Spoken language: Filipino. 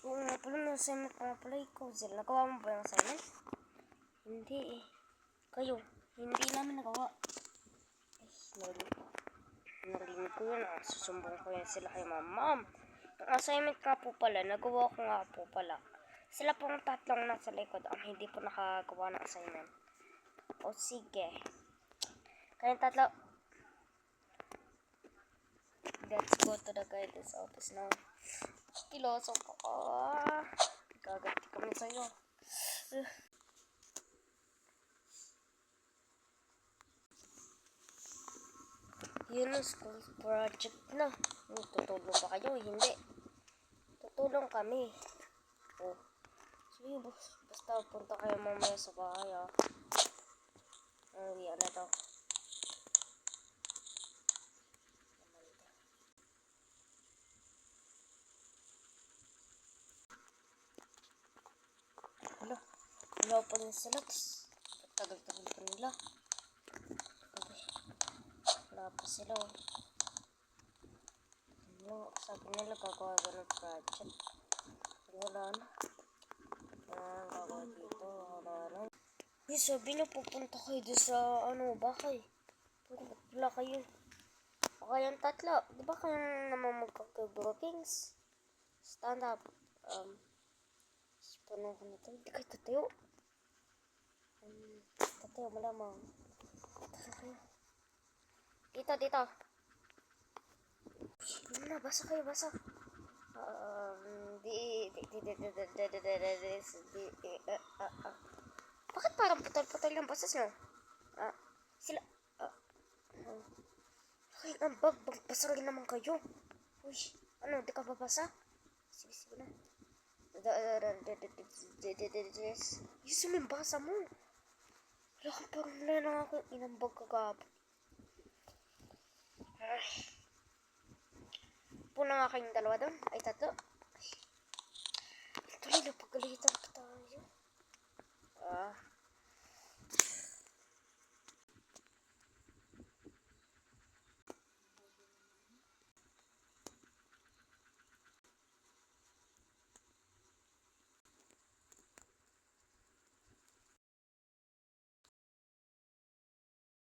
Oo nga pala, na-assignment pa nga pala ikaw. Zel, nagawa mo ba yung assignment? Hindi eh. Kayo, hindi namin nagawa. Narinig ko yun. Susumbong ko yan sila kay ma'am. Ang assignment nga po pala, nagawa ko nga po pala. Sila pong tatlong nasa likod ang hindi po nakagawa ng assignment. O sige. Kayong tatlo. Let's go to the guidance office now. Kilosok ako. Gagati kami sa'yo. Yun ang school project na. Tutulong ba kayo? Hindi. Tutulong kami. Oh. Sige, basta punta kayo mamaya sa bahay ah. Uwian na to. Wala pa rin sila. Tagal-tagal pa nila. Wala pa sila. Sabi nila gagawa ng project. Wala na. Gagawa dito. Wala na. Sabi niyo pupunta kayo doon sa bakay. Wala kayo. O kayong tatlo. Di ba kayong naman magkakagurokings? Stand up. Paano ko na ito? Hindi kayo tatayo. Tatayo malamang. Dito. Basa kayo, basa. Bakit parang putal-putal yung boses nyo? Sila, ay, ang basa rin naman kayo. Uy, di ka babasa? Sige na. Yes, basa mo. Wala kang parang wala na ako inambag kagab. Puna nga kayong dalawa doon. Ay, tatlo.